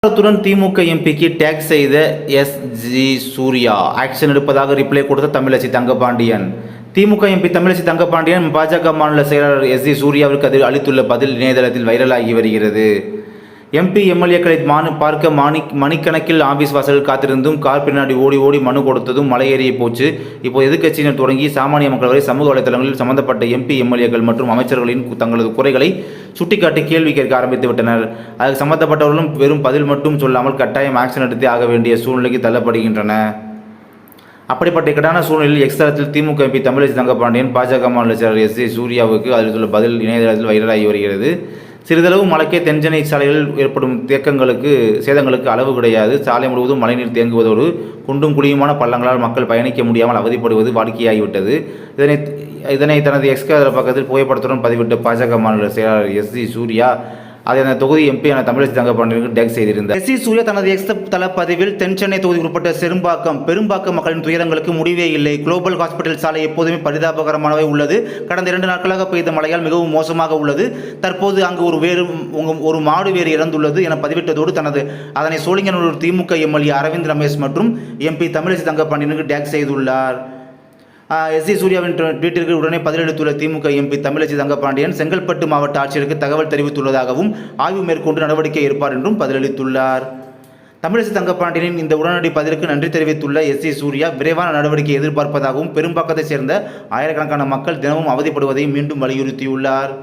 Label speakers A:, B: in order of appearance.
A: துடன் திமுக எம்பிக்கு take செய்த S G. Surya action எடுப்பதாக reply கொடுத்த தமிழச்சி தங்கபாண்டியன். திமுக எம்பி தமிழச்சி தங்கபாண்டியன் பாஜக மாநில செயலாளர் எஸ்.ஜி. சூர்யாவிற்கு அளித்துள்ள பதில் இணையதளத்தில் வைரலாகி வருகிறது. எம்பி எம்எல்ஏக்களை பார்க்க மணிக்கணக்கில் ஆபீஸ் வாசலில் காத்திருந்தும் கார் பின்னாடி ஓடி ஓடி மனு கொடுத்ததும் மலையேறிய போச்சு. இப்போ எதிர்க்கட்சியினர் தொடங்கி சாமானிய மக்கள் வரை சமூக வலைதளங்களில் சம்பந்தப்பட்ட எம்பி எம்எல்ஏக்கள் மற்றும் அமைச்சர்களின் தங்களது குறைகளை சுட்டிக்காட்டி கேள்வி கேட்க ஆரம்பித்து விட்டனர். அதுக்கு சம்பந்தப்பட்டவர்களும் வெறும் பதில் மட்டும் சொல்லாமல் கட்டாயம் ஆக்ஷன் எடுத்தே ஆக வேண்டிய சூழ்நிலைக்கு தள்ளப்படுகின்றன. அப்படிப்பட்ட இக்கட்டான சூழ்நிலையில் எக்ஸ் தளத்தில் திமுக எம்பி தமிழச்சி தங்கபாண்டியன் பாஜக மாநில செயலாளர் எஸ்.ஜி. சூர்யாவுக்கு அளித்துள்ள பதில் இணையதளத்தில் வைரலாகி வருகிறது. சிறிதளவு மழைக்கே தென்சென்னை சாலைகளில் ஏற்படும் சேதங்களுக்கு அளவு கிடையாது. சாலை முழுவதும் மழைநீர் தேங்குவதோடு குண்டும் குழியுமான பள்ளங்களால் மக்கள் பயணிக்க முடியாமல் அவதிப்படுவது வாடிக்கையாகிவிட்டது. இதனை தனது எக்ஸ் பக்கத்தில் புகைப்படத்துடன் பதிவிட்ட பாஜக மாநில செயலாளர் எஸ்.ஜி. சூர்யா அதை அந்த தொகுதி எம்பியான தமிழச்சி தங்கபாண்டியனுக்கு டேக் செய்திருந்தார். எஸ்.ஜி. சூர்யா தனது எக்ஸ் தள பதிவில் தென்சென்னை தொகுதிக்கு உட்பட்ட பெரும்பாக்கம் மக்களின் துயரங்களுக்கு முடிவே இல்லை. குளோபல் ஹாஸ்பிட்டல் சாலை எப்போதுமே பரிதாபகரமானவை உள்ளது. கடந்த 2 நாட்களாக பெய்த மழையால் மிகவும் மோசமாக உள்ளது. தற்போது அங்கு ஒரு மாடு வேறு இறந்துள்ளது என பதிவிட்டதோடு அதனை சோழிங்கநல்லூர் திமுக எம்எல்ஏ அரவிந்த் ரமேஷ் மற்றும் எம்பி தமிழச்சி தங்கபாண்டியனுக்கு டேக் செய்துள்ளார். எஸ்.ஜி. சூர்யாவின் ட்வீட்டிற்கு உடனே பதிலளித்துள்ள திமுக எம்பி தமிழச்சி தங்கபாண்டியன் செங்கல்பட்டு மாவட்ட ஆட்சியருக்கு தகவல் தெரிவித்துள்ளதாகவும் ஆய்வு மேற்கொண்டு நடவடிக்கை எடுப்பார் என்றும் பதிலளித்துள்ளார். தமிழச்சி தங்கபாண்டியனின் இந்த உடனடி பதிலுக்கு நன்றி தெரிவித்துள்ள எஸ்.ஜி. சூர்யா விரைவான நடவடிக்கை எதிர்பார்ப்பதாகவும் பெரும்பாக்கத்தை சேர்ந்த ஆயிரக்கணக்கான மக்கள் தினமும் அவதிப்படுவதையும் மீண்டும் வலியுறுத்தியுள்ளார்.